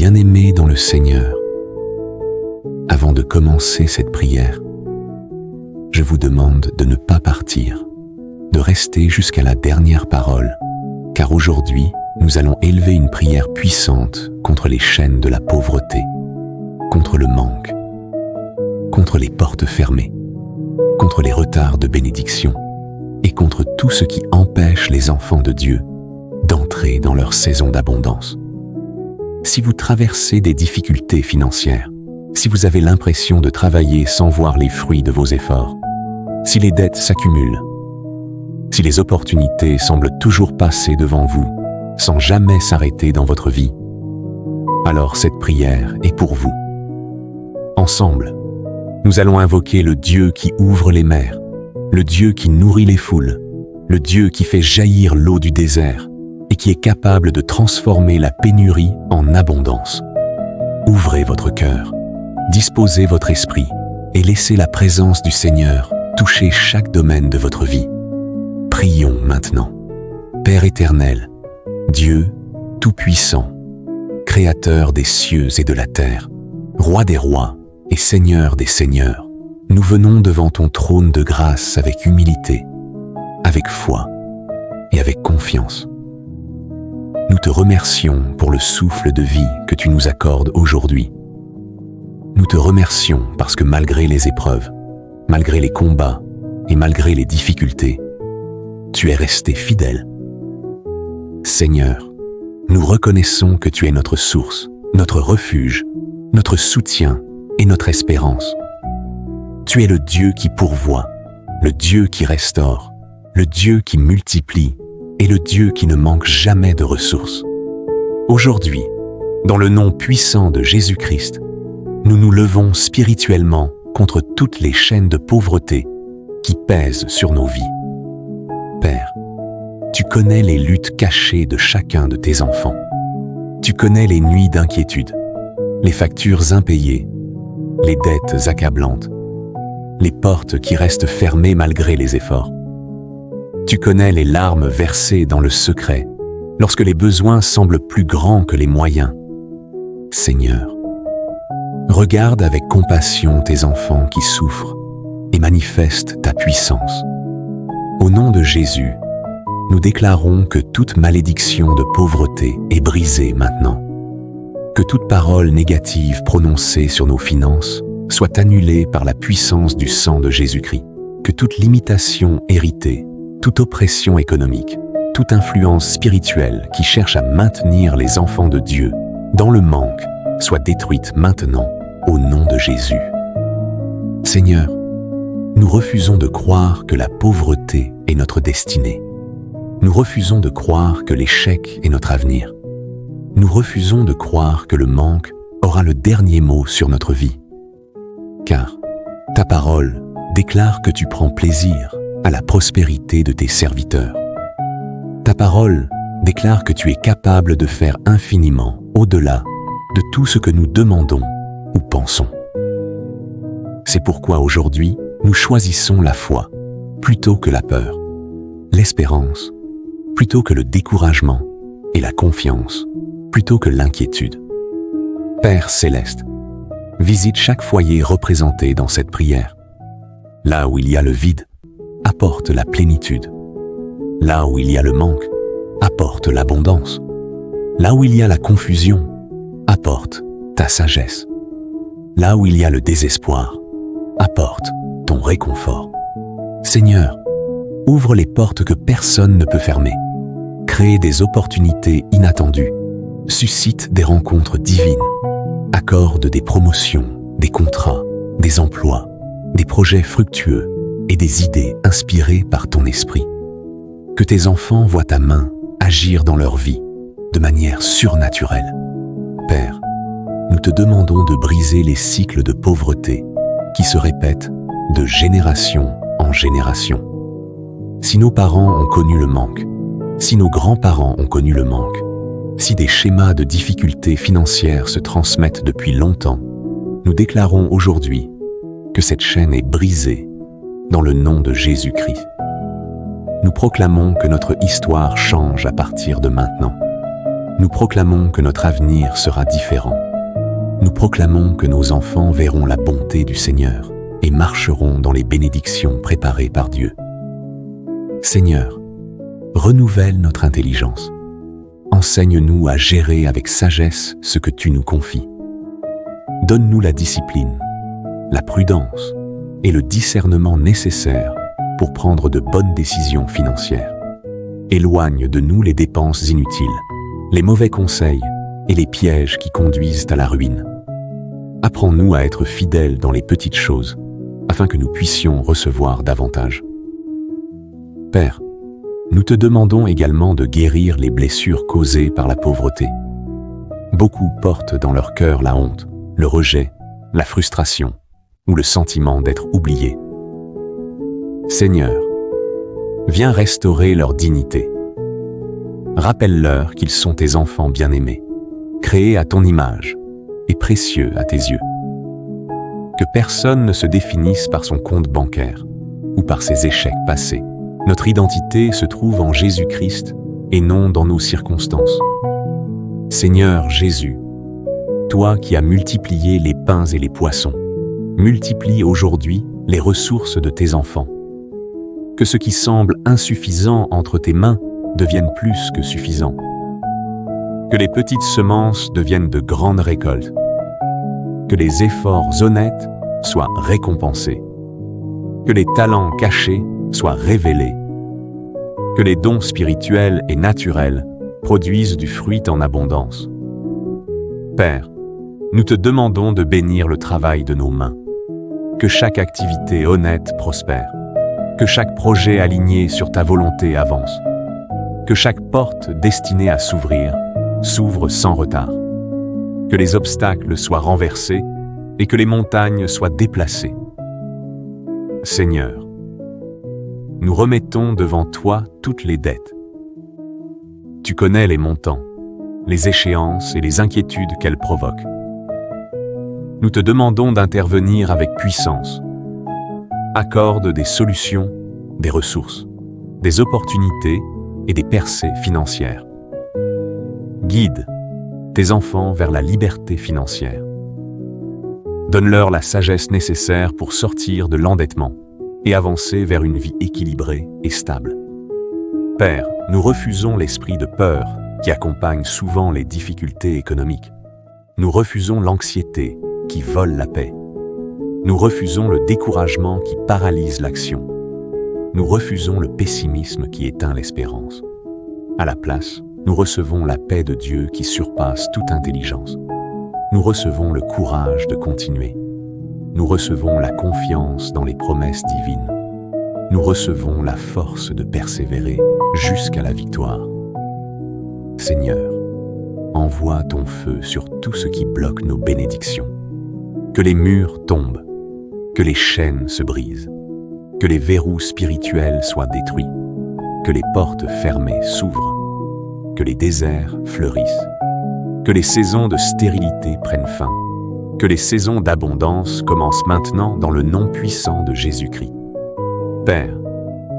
Bien-aimés dans le Seigneur, avant de commencer cette prière, je vous demande de ne pas partir, de rester jusqu'à la dernière parole, car aujourd'hui, nous allons élever une prière puissante contre les chaînes de la pauvreté, contre le manque, contre les portes fermées, contre les retards de bénédiction et contre tout ce qui empêche les enfants de Dieu d'entrer dans leur saison d'abondance. Si vous traversez des difficultés financières, si vous avez l'impression de travailler sans voir les fruits de vos efforts, si les dettes s'accumulent, si les opportunités semblent toujours passer devant vous sans jamais s'arrêter dans votre vie, alors cette prière est pour vous. Ensemble, nous allons invoquer le Dieu qui ouvre les mers, le Dieu qui nourrit les foules, le Dieu qui fait jaillir l'eau du désert et qui est capable de transformer la pénurie en abondance. Ouvrez votre cœur, disposez votre esprit et laissez la présence du Seigneur toucher chaque domaine de votre vie. Prions maintenant. Père éternel, Dieu tout-puissant, Créateur des cieux et de la terre, Roi des rois et Seigneur des seigneurs, nous venons devant ton trône de grâce avec humilité, avec foi et avec confiance. Nous te remercions pour le souffle de vie que tu nous accordes aujourd'hui. Nous te remercions parce que malgré les épreuves, malgré les combats et malgré les difficultés, tu es resté fidèle. Seigneur, nous reconnaissons que tu es notre source, notre refuge, notre soutien et notre espérance. Tu es le Dieu qui pourvoit, le Dieu qui restaure, le Dieu qui multiplie et le Dieu qui ne manque jamais de ressources. Aujourd'hui, dans le nom puissant de Jésus-Christ, nous nous levons spirituellement contre toutes les chaînes de pauvreté qui pèsent sur nos vies. Père, tu connais les luttes cachées de chacun de tes enfants. Tu connais les nuits d'inquiétude, les factures impayées, les dettes accablantes, les portes qui restent fermées malgré les efforts. Tu connais les larmes versées dans le secret, lorsque les besoins semblent plus grands que les moyens. Seigneur, regarde avec compassion tes enfants qui souffrent et manifeste ta puissance. Au nom de Jésus, nous déclarons que toute malédiction de pauvreté est brisée maintenant. Que toute parole négative prononcée sur nos finances soit annulée par la puissance du sang de Jésus-Christ. Que toute limitation héritée, toute oppression économique, toute influence spirituelle qui cherche à maintenir les enfants de Dieu dans le manque soit détruite maintenant au nom de Jésus. Seigneur, nous refusons de croire que la pauvreté est notre destinée. Nous refusons de croire que l'échec est notre avenir. Nous refusons de croire que le manque aura le dernier mot sur notre vie. Car ta parole déclare que tu prends plaisir à la prospérité de tes serviteurs. Ta parole déclare que tu es capable de faire infiniment au-delà de tout ce que nous demandons ou pensons. C'est pourquoi aujourd'hui, nous choisissons la foi plutôt que la peur, l'espérance plutôt que le découragement et la confiance plutôt que l'inquiétude. Père céleste, visite chaque foyer représenté dans cette prière. Là où il y a le vide, apporte la plénitude. Là où il y a le manque, apporte l'abondance. Là où il y a la confusion, apporte ta sagesse. Là où il y a le désespoir, apporte ton réconfort. Seigneur, ouvre les portes que personne ne peut fermer. Crée des opportunités inattendues. Suscite des rencontres divines. Accorde des promotions, des contrats, des emplois, des projets fructueux et des idées inspirées par ton esprit. Que tes enfants voient ta main agir dans leur vie de manière surnaturelle. Père, nous te demandons de briser les cycles de pauvreté qui se répètent de génération en génération. Si nos parents ont connu le manque, si nos grands-parents ont connu le manque, si des schémas de difficultés financières se transmettent depuis longtemps, nous déclarons aujourd'hui que cette chaîne est brisée dans le nom de Jésus-Christ. Nous proclamons que notre histoire change à partir de maintenant. Nous proclamons que notre avenir sera différent. Nous proclamons que nos enfants verront la bonté du Seigneur et marcheront dans les bénédictions préparées par Dieu. Seigneur, renouvelle notre intelligence. Enseigne-nous à gérer avec sagesse ce que tu nous confies. Donne-nous la discipline, la prudence et le discernement nécessaires pour prendre de bonnes décisions financières. Éloigne de nous les dépenses inutiles, les mauvais conseils et les pièges qui conduisent à la ruine. Apprends-nous à être fidèles dans les petites choses, afin que nous puissions recevoir davantage. Père, nous te demandons également de guérir les blessures causées par la pauvreté. Beaucoup portent dans leur cœur la honte, le rejet, la frustration ou le sentiment d'être oubliés. Seigneur, viens restaurer leur dignité. Rappelle-leur qu'ils sont tes enfants bien-aimés, créés à ton image et précieux à tes yeux. Que personne ne se définisse par son compte bancaire ou par ses échecs passés. Notre identité se trouve en Jésus-Christ et non dans nos circonstances. Seigneur Jésus, toi qui as multiplié les pains et les poissons, multiplie aujourd'hui les ressources de tes enfants. Que ce qui semble insuffisant entre tes mains devienne plus que suffisant. Que les petites semences deviennent de grandes récoltes. Que les efforts honnêtes soient récompensés. Que les talents cachés soient révélés. Que les dons spirituels et naturels produisent du fruit en abondance. Père, nous te demandons de bénir le travail de nos mains. Que chaque activité honnête prospère. Que chaque projet aligné sur ta volonté avance. Que chaque porte destinée à s'ouvrir s'ouvre sans retard. Que les obstacles soient renversés et que les montagnes soient déplacées. Seigneur, nous remettons devant toi toutes les dettes. Tu connais les montants, les échéances et les inquiétudes qu'elles provoquent. Nous te demandons d'intervenir avec puissance. Accorde des solutions, des ressources, des opportunités et des percées financières. Guide tes enfants vers la liberté financière. Donne-leur la sagesse nécessaire pour sortir de l'endettement et avancer vers une vie équilibrée et stable. Père, nous refusons l'esprit de peur qui accompagne souvent les difficultés économiques. Nous refusons l'anxiété qui vole la paix. Nous refusons le découragement qui paralyse l'action. Nous refusons le pessimisme qui éteint l'espérance. À la place, nous recevons la paix de Dieu qui surpasse toute intelligence. Nous recevons le courage de continuer. Nous recevons la confiance dans les promesses divines. Nous recevons la force de persévérer jusqu'à la victoire. Seigneur, envoie ton feu sur tout ce qui bloque nos bénédictions. Que les murs tombent, que les chaînes se brisent, que les verrous spirituels soient détruits, que les portes fermées s'ouvrent, que les déserts fleurissent, que les saisons de stérilité prennent fin, que les saisons d'abondance commencent maintenant dans le nom puissant de Jésus-Christ. Père,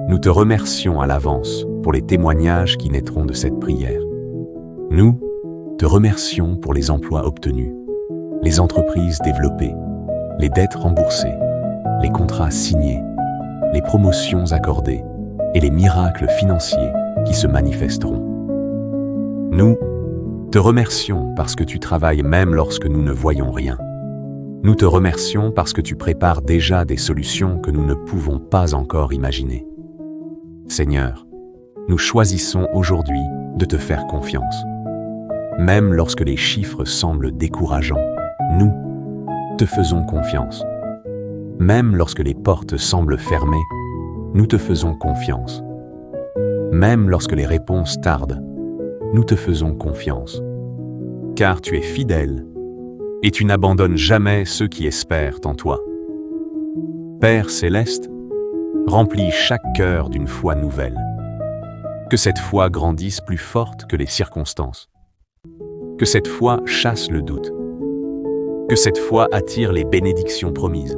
nous te remercions à l'avance pour les témoignages qui naîtront de cette prière. Nous te remercions pour les emplois obtenus, les entreprises développées, les dettes remboursées, les contrats signés, les promotions accordées et les miracles financiers qui se manifesteront. Nous te remercions parce que tu travailles même lorsque nous ne voyons rien. Nous te remercions parce que tu prépares déjà des solutions que nous ne pouvons pas encore imaginer. Seigneur, nous choisissons aujourd'hui de te faire confiance. Même lorsque les chiffres semblent décourageants, nous te faisons confiance. Même lorsque les portes semblent fermées, nous te faisons confiance. Même lorsque les réponses tardent, nous te faisons confiance. Car tu es fidèle et tu n'abandonnes jamais ceux qui espèrent en toi. Père céleste, remplis chaque cœur d'une foi nouvelle. Que cette foi grandisse plus forte que les circonstances. Que cette foi chasse le doute. Que cette foi attire les bénédictions promises.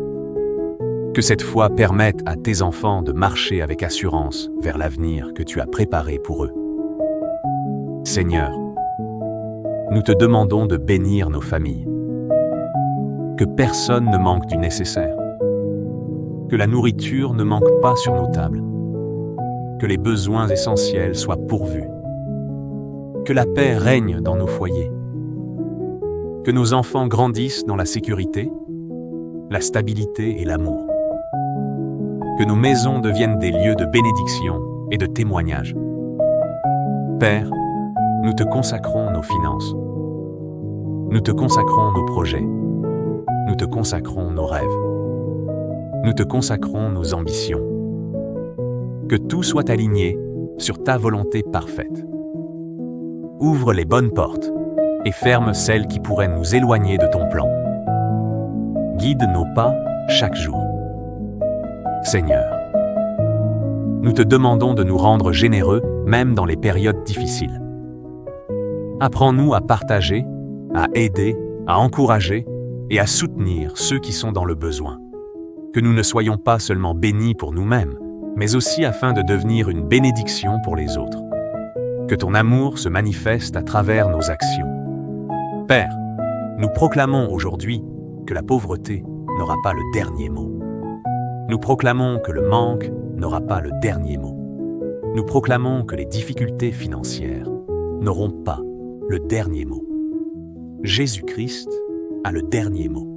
Que cette foi permette à tes enfants de marcher avec assurance vers l'avenir que tu as préparé pour eux. Seigneur, nous te demandons de bénir nos familles. Que personne ne manque du nécessaire. Que la nourriture ne manque pas sur nos tables. Que les besoins essentiels soient pourvus. Que la paix règne dans nos foyers. Que nos enfants grandissent dans la sécurité, la stabilité et l'amour. Que nos maisons deviennent des lieux de bénédiction et de témoignage. Père, nous te consacrons nos finances. Nous te consacrons nos projets. Nous te consacrons nos rêves. Nous te consacrons nos ambitions. Que tout soit aligné sur ta volonté parfaite. Ouvre les bonnes portes et ferme celles qui pourraient nous éloigner de ton plan. Guide nos pas chaque jour. Seigneur, nous te demandons de nous rendre généreux même dans les périodes difficiles. Apprends-nous à partager, à aider, à encourager et à soutenir ceux qui sont dans le besoin. Que nous ne soyons pas seulement bénis pour nous-mêmes, mais aussi afin de devenir une bénédiction pour les autres. Que ton amour se manifeste à travers nos actions. Père, nous proclamons aujourd'hui que la pauvreté n'aura pas le dernier mot. Nous proclamons que le manque n'aura pas le dernier mot. Nous proclamons que les difficultés financières n'auront pas le dernier mot. Jésus-Christ a le dernier mot.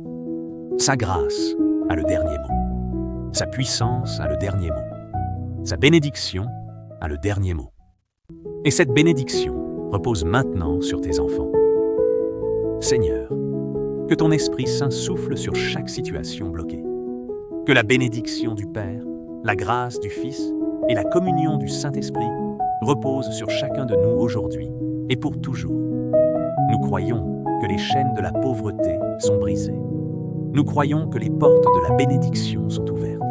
Sa grâce a le dernier mot. Sa puissance a le dernier mot. Sa bénédiction a le dernier mot. Et cette bénédiction repose maintenant sur tes enfants. Seigneur, que ton Esprit Saint souffle sur chaque situation bloquée. Que la bénédiction du Père, la grâce du Fils et la communion du Saint-Esprit reposent sur chacun de nous aujourd'hui et pour toujours. Nous croyons que les chaînes de la pauvreté sont brisées. Nous croyons que les portes de la bénédiction sont ouvertes.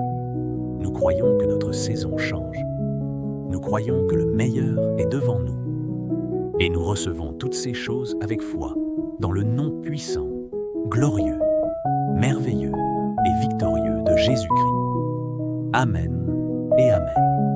Nous croyons que notre saison change. Nous croyons que le meilleur est devant nous. Et nous recevons toutes ces choses avec foi, dans le nom puissant, glorieux, merveilleux et victorieux de Jésus-Christ. Amen et Amen.